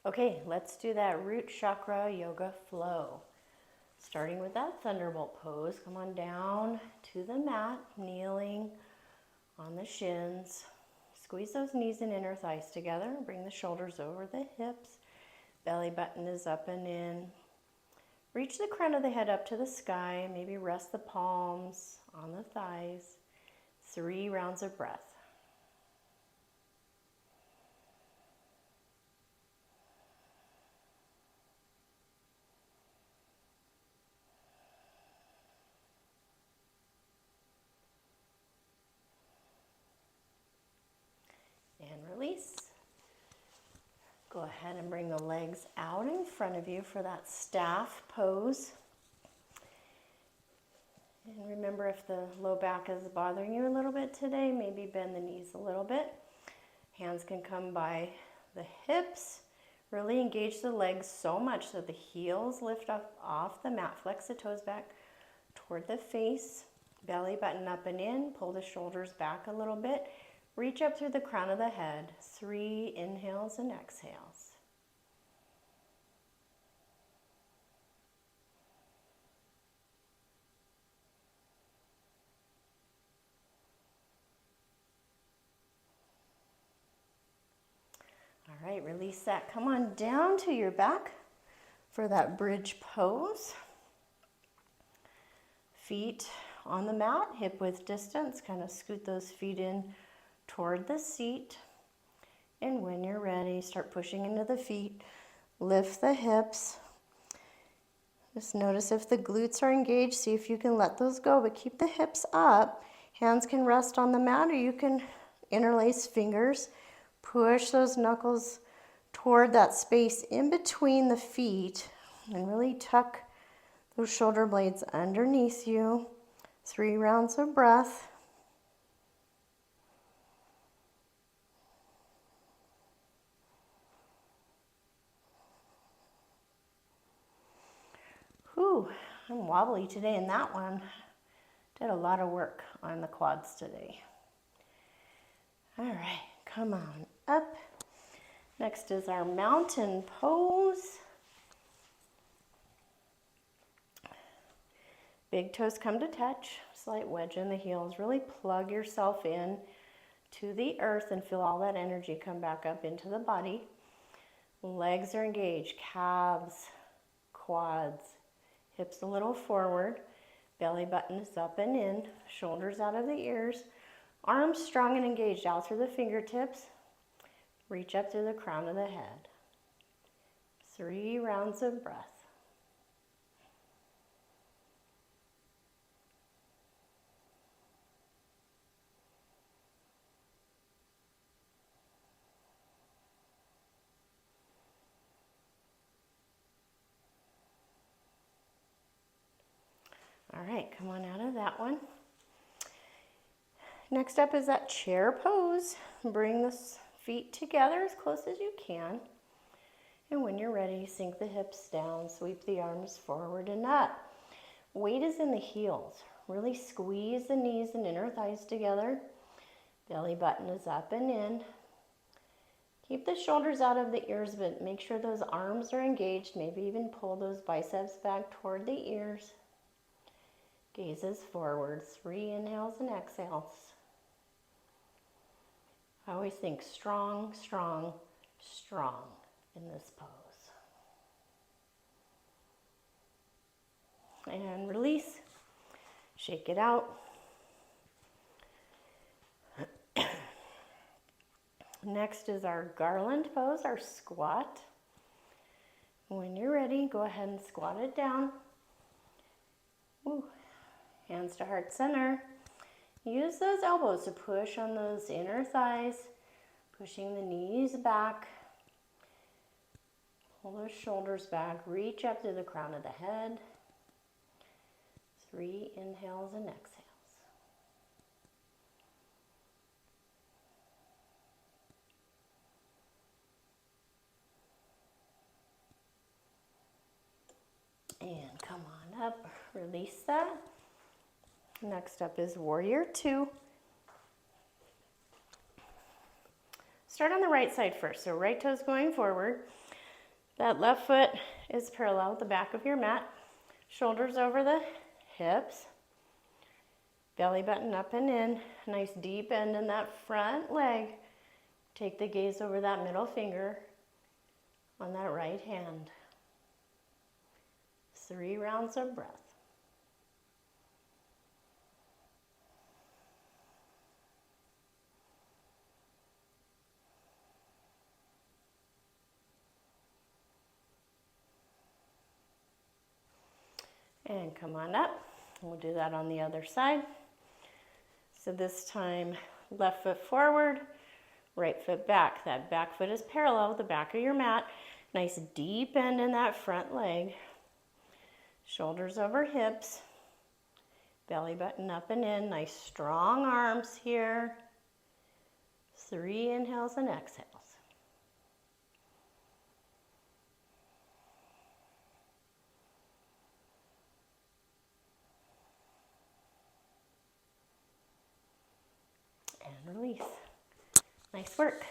Okay, let's do that root chakra yoga flow. Starting with that Thunderbolt pose. Come on down to the mat, kneeling on the shins. Squeeze those knees and inner thighs together. Bring the shoulders over the hips. Belly button is up and in. Reach the crown of the head up to the sky. Maybe rest the palms on the thighs. 3 rounds of breath. And release. Go ahead and bring the legs out in front of you for that staff pose. And remember, if the low back is bothering you a little bit today, maybe bend the knees a little bit. Hands can come by the hips. Really engage the legs so much that the heels lift up off the mat. Flex the toes back toward the face. Belly button up and in. Pull the shoulders back a little bit. Reach up through the crown of the head. 3 inhales and exhales. All right, release that. Come on down to your back for that bridge pose. Feet on the mat, hip width distance. Kind of scoot those feet in toward the seat. And when you're ready, start pushing into the feet. Lift the hips. Just notice if the glutes are engaged. See if you can let those go, but keep the hips up. Hands can rest on the mat, or you can interlace fingers. Push those knuckles toward that space in between the feet and really tuck those shoulder blades underneath you. 3 rounds of breath. Whew, I'm wobbly today in that one. Did a lot of work on the quads today. All right, come on up. Next is our mountain pose. Big toes come to touch. Slight wedge in the heels. Really plug yourself in to the earth and feel all that energy come back up into the body. Legs are engaged. Calves, quads, hips a little forward. Belly button is up and in. Shoulders out of the ears. Arms strong and engaged out through the fingertips. Reach up through the crown of the head. 3 rounds of breath. All right, come on out of that one. Next up is that chair pose. Bring the feet together as close as you can. And when you're ready, sink the hips down, sweep the arms forward and up. Weight is in the heels. Really squeeze the knees and inner thighs together. Belly button is up and in. Keep the shoulders out of the ears, but make sure those arms are engaged. Maybe even pull those biceps back toward the ears. Gazes forward. 3 inhales and exhales. I always think strong, strong, strong in this pose. And release. Shake it out. Next is our Garland pose, our squat. When you're ready, go ahead and squat it down. Ooh. Hands to heart center. Use those elbows to push on those inner thighs, pushing the knees back. Pull those shoulders back. Reach up to the crown of the head. 3 inhales and exhales. And come on up. Release that. Next up is Warrior 2. Start on the right side first. So right toes going forward. That left foot is parallel with the back of your mat. Shoulders over the hips. Belly button up and in. Nice deep bend in that front leg. Take the gaze over that middle finger on that right hand. 3 rounds of breath. And come on up. We'll do that on the other side. So this time, left foot forward, right foot back. That back foot is parallel with the back of your mat. Nice deep bend in that front leg. Shoulders over hips. Belly button up and in. Nice strong arms here. 3 inhales and exhales. And release. Nice work.